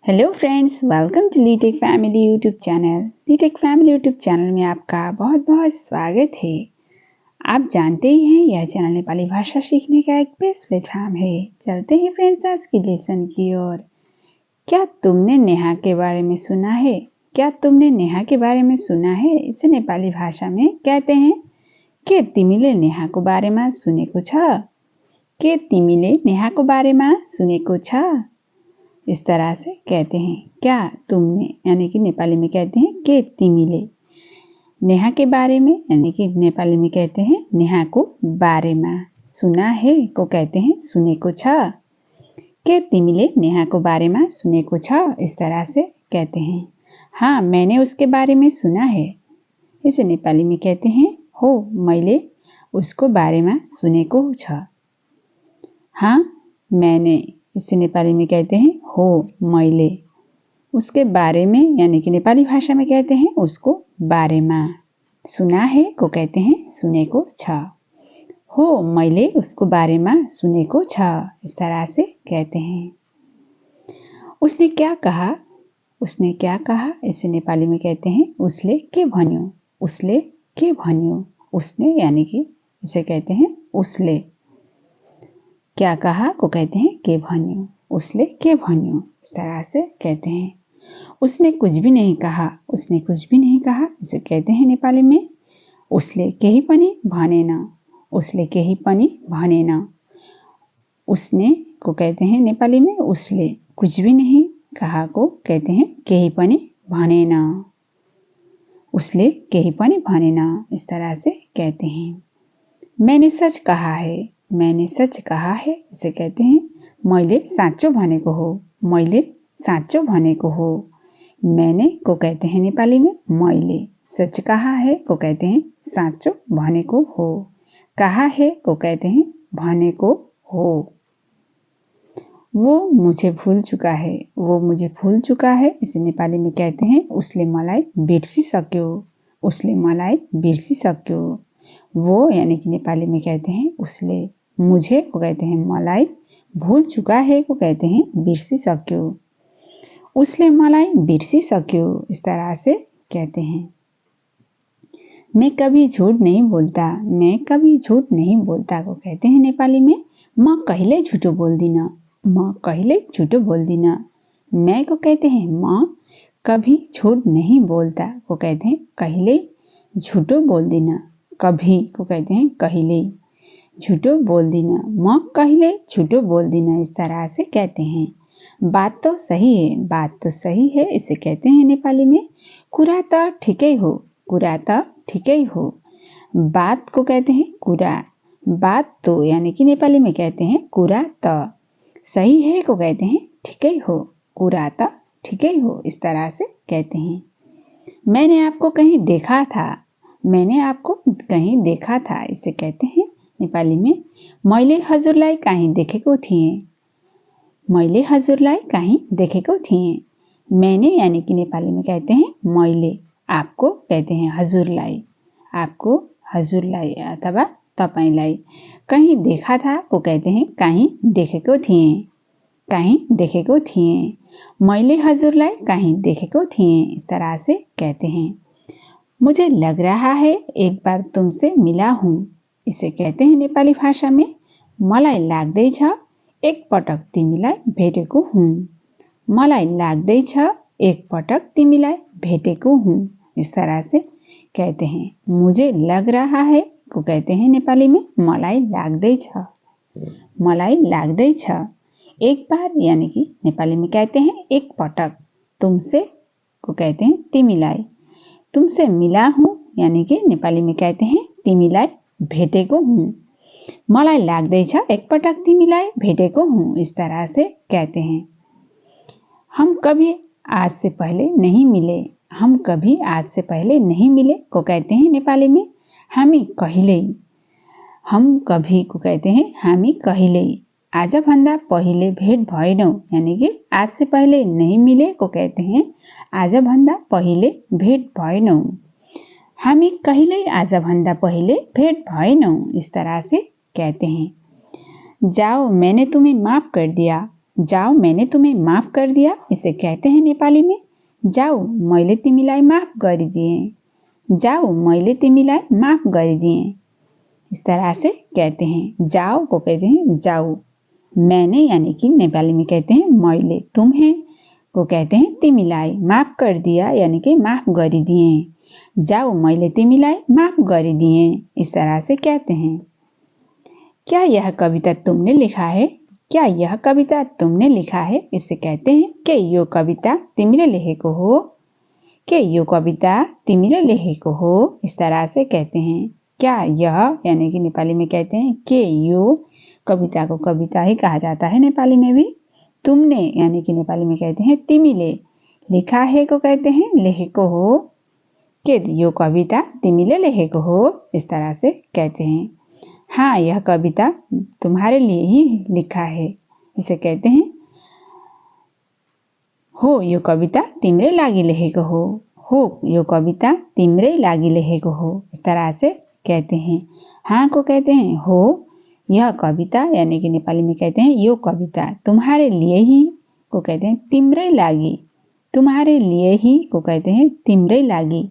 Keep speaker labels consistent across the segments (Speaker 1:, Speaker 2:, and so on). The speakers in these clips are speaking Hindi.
Speaker 1: Hello friends, welcome to Leetech family YouTube channel. Leetech family YouTube channel में आपका बहुत बहुत स्वागत है। आप जानते ही हैं यह चैनल नेपाली भाषा सीखने का एक बेस्ट प्लेटफॉर्म है। चलते हैं फ्रेंड्स आज की लेसन की ओर। क्या तुमने नेहा के बारे में सुना है? क्या तुमने नेहा के बारे में सुना है? इसे नेपाली भाषा में कहते हैं के तिमीले नेहाको बारेमा सुनेको छ? के तिमीले नेहाको बारेमा सुनेको छ? इस तरह से कहते हैं क्या तुमने, यानी कि नेपाली में कहते हैं के तिमीले। नेहा के बारे में यानी कि नेपाली में कहते हैं नेहा को बारे में। सुना है को कहते हैं सुनेको छ। के तिमीले नेहा को बारे में सुनेको छ, इस तरह से कहते हैं हाँ मैंने उसके बारे में सुना है। इसे नेपाली में कहते हैं हो मैले उसको बारे में सुनेको छ। हाँ मैंने, इसे नेपाली में कहते हैं हो मैले। उसके बारे में यानी कि नेपाली भाषा में कहते हैं उसको बारेमा। सुना है को कहते हैं सुनेको छ। हो मैले उसको बारेमा सुनेको छ, इस तरह से कहते हैं। उसने क्या कहा? उसने क्या कहा, इसे नेपाली में कहते हैं उसले के भन्यो। उसले के भन्यो। उसने यानी कि इसे कहते हैं उसले। क्या कहा को कहते हैं के भन्यो। उसले के भन्यो, इस तरह से कहते हैं। उसने कुछ भी नहीं कहा। उसने कुछ भी नहीं कहा, इसे कहते हैं नेपाली में उसले केही पनि भनेन। उसले केही पनि भनेन। उसने को कहते हैं नेपाली में उसले। कुछ भी नहीं कहा को कहते हैं केही पनि भनेन। उसले केही पनि भनेन, इस तरह से कहते हैं। मैंने सच कहा है। मैंने सच कहा है, इसे कहते हैं मैले साँचो भनेको हो। मैले साँचो भनेको हो। मैंने को कहते हैं नेपाली में मैले। सच कहा है को कहते हैं साँचो भनेको हो। कहा है को कहते हैं भनेको हो। वो मुझे भूल चुका है। वो मुझे भूल चुका है, इसे नेपाली में कहते हैं उसले मलाई बिर्सिसक्यो। उसले मलाई बिर्सिसक्यो। वो यानी कि नेपाली में कहते हैं उसले। मुझे को कहते हैं मलाई। भूल चुका है को कहते हैं बिर्सिसक्यो। उसले मलाई बिर्सिसक्यो, इस तरह से कहते हैं। मैं कभी झूठ नहीं बोलता। मैं कभी झूठ नहीं बोलता को कहते हैं नेपाली में म कहिले झुटो बोल्दिन। म कहिले झुटो बोल्दिन। मैं को कहते हैं म कभी झूठ नहीं बोलता को कहते हैं कहिले झुटो बोल्दिन। कभी को कहते हैं कहिले झूठो बोल्दिन। म कहिले झूठो बोल्दिन, इस तरह से कहते हैं। बात तो सही है। बात तो सही है, इसे कहते हैं नेपाली में कुरा त ठिकै हो। कुरा त ठिकै हो। बात को कहते हैं कुरा। बात तो यानी कि नेपाली में कहते हैं कुरा त। सही है को कहते हैं ठिकै हो। कुरा त ठिकै हो, इस तरह से कहते हैं। मैंने आपको कहीं देखा था। मैंने आपको कहीं देखा था, इसे कहते हैं नेपाली में मैले हजुरलाई कहीं देखेको थिएँ। मैले हजुरलाई कहीं देखेको थिएँ। मैंने यानी कि नेपाली में कहते हैं मैले। आपको कहते हैं हजुरलाई। आपको हजुरलाई अथवा तपाईलाई। कहीं देखा था को कहते हैं कहीं देखेको थिएँ। कहीं देखेको थिएँ। मैले हजुरलाई कहीं देखेको थिएँ, इस तरह से कहते हैं। मुझे लग रहा है एक बार तुमसे मिला हूँ। इसे कहते हैं नेपाली भाषा में मलाई लाग्दैछ एक पटक तिमीलाई भेटेको हुँ। मलाई लाग्दैछ एक पटक तिमीलाई भेटेको हूँ, इस तरह से कहते हैं। मुझे लग रहा है को कहते हैं नेपाली में मलाई लाग्दैछ। मलाई लाग्दैछ। एक बार यानी कि नेपाली में कहते हैं एक पटक। तुमसे को कहते हैं तिमीलाई। तुमसे मिला हूँ यानी कि नेपाली में कहते हैं तिमीलाई भेटेको हुँ। मलाई लाग्दैछ एकपटक तिमीलाई भेटेको हुँ, इस तरह से कहते हैं। हम कभी आज से पहले नहीं मिले। हम कभी आज से पहले नहीं मिले को कहते हैं नेपाली में हामी कहिल्यै। हम कभी को कहते हैं हामी कहिल्यै। आजभन्दा पहिले भेट भएनौँ यानी कि आज से पहले नहीं मिले को कहते हैं आजभन्दा पहिले भेट भएनौँ। हामी कहिल्यै आजभन्दा पहिले भेट भएनौँ, इस तरह से कहते हैं। जाओ मैंने तुम्हें माफ कर दिया। जाओ मैंने तुम्हें माफ कर दिया इसे कहते हैं नेपाली में जाऊ मैले तिमीलाई माफ गरिदिएँ। जाऊ मैले तिमीलाई माफ गरिदिएँ। इस तरह से कहते हैं। जाओ को कहते हैं जाऊ। मैंने यानी कि नेपाली में कहते हैं मैले। तुम्हें को कहते हैं तिमीलाई। माफ कर दिया यानी कि माफ गरिदिएँ। जाऊ मैले तिमीलाई माफ गरिदिएँ। इस तरह से कहते हैं। क्या यह कविता तुमने लिखा है? क्या यह कविता तुमने लिखा है? इसे कहते हैं के यो कविता तिमीले लेखेको हो? के यो कविता तिमीले लेखेको हो? इस तरह से कहते हैं। क्या यह यानी कि नेपाली में कहते हैं के यो कविता को कविता ही कहा जाता है नेपाली में भी। तुमने यानी कि नेपाली में कहते हैं तिमीले। लिखा है को कहते हैं लेखेको हो। के यो कविता तिमीले लेखेको हो? इस तरह से कहते हैं। हाँ यह कविता तुम्हारे लिए ही लिखा है इसे कहते हैं हो यो कविता तिम्रै लागि लेखेको हो। हो यो कविता तिम्रै लागि लेखेको हो। इस तरह से कहते हैं। हाँ को कहते हैं हो। यह कविता यानी कि नेपाली में कहते हैं यो कविता तुम्हारे लिए ही को कहते हैं तिम्रै लागि। तुम्हारे लिए ही को कहते हैं तिम्रै लागि।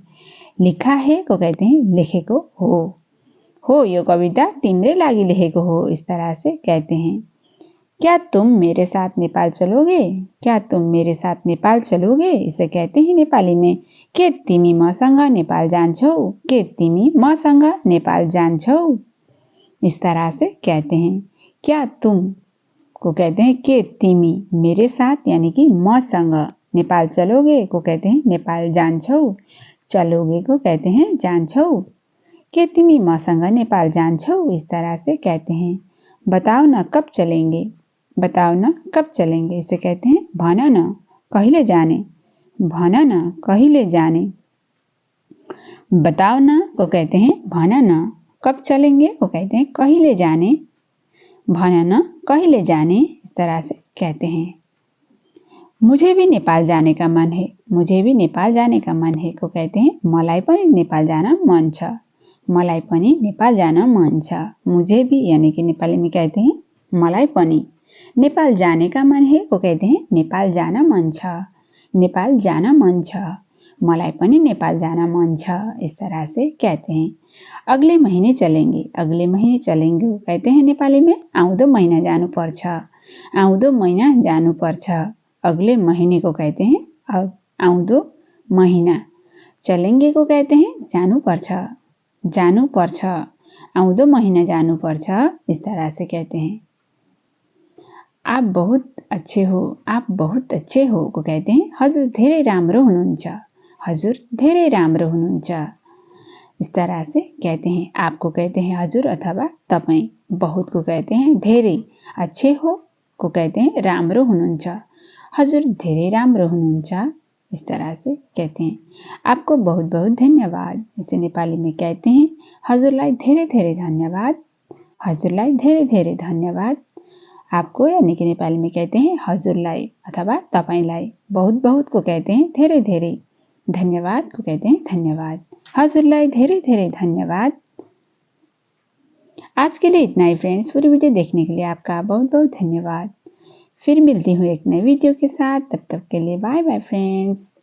Speaker 1: लिखा है को कहते हैं लेखेको हो यो कविता तिम्रै लागि लेखेको हो। इस तरह से कहते हैं। क्या तुम मेरे साथ नेपाल चलोगे? क्या तुम मेरे साथ नेपाल चलोगे? इसे कहते हैं नेपाली में के तिमी मसँग नेपाल जान्छौ? के तिमी मसँग नेपाल जान्छौ? इस तरह से कहते हैं। क्या तुम को कहते हैं के तिमी मेरे साथ यानी कि मसँग नेपाल चलोगे को कहते हैं नेपाल जान्छौ। चलोगे को कहते हैं जान्छौ। के तिमी मसँग नेपाल जान्छौ? इस तरह से कहते हैं। बताओ न कब चलेंगे? बताओ न कब चलेंगे? इसे कहते हैं भन न कहिले जाने? भन न कहिले जाने? बताओ न को कहते हैं भन न। कब चलेंगे को कहते हैं कहिले जाने? भन न कहिले जाने? इस तरह से कहते हैं। मुझे भी नेपाल जाने का मन है। मुझे भी नेपाल जाने का मन है को कहते हैं मलाई पनि नेपाल जान मन छ। मलाई पनि नेपाल जान मन छ। मुझे भी यानी कि नेपाली में कहते हैं मलाई पनि। नेपाल जाने का मन है को कहते हैं नेपाल जान मन छ। नेपाल जान मन छ। मलाई पनि नेपाल जान मन छ। इस तरह से कहते हैं। अगले महीने चलेंगे। अगले महीने चलेंगे को कहते हैं नेपाली में आउँदो महीना जानुपर्छ। आउँदो महीना जानुपर्छ। अगले महीने को कहते हैं आउँदो महीना। चलेंगे को कहते हैं जानुपर्छ। जानुपर्छ। आउँदो महीना जानुपर्छ। इस तरह से कहते हैं। आप बहुत अच्छे हो। आप बहुत अच्छे हो को कहते हैं हजुर धेरै राम्रो हुनुहुन्छ। हजुर धेरै राम्रो हुनुहुन्छ। इस तरह से कहते हैं। आपको कहते हैं हजुर अथवा तपाईं। बहुत को कहते हैं धेरै। अच्छे हो को कहते हैं राम्रो हुनुहुन्छ। हजुर धेरै राम्रो हुनुहुन्छ। इस तरह से कहते हैं। आपको बहुत बहुत धन्यवाद इसे नेपाली में कहते हैं हजुरलाई धेरै धेरै धन्यवाद। हजुरलाई धेरै धेरै धन्यवाद। आपको यानी कि नेपाली में कहते हैं हजुरलाई अथवा तपाईंलाई। बहुत बहुत को कहते हैं धेरै धेरै। धन्यवाद को कहते हैं धन्यवाद। हजुरलाई धेरै धेरै धन्यवाद। आज के लिए इतना ही फ्रेंड्स। पूरी वीडियो देखने के लिए आपका बहुत बहुत धन्यवाद। फिर मिलती हूँ एक नई वीडियो के साथ। तब तक के लिए बाय बाय फ्रेंड्स।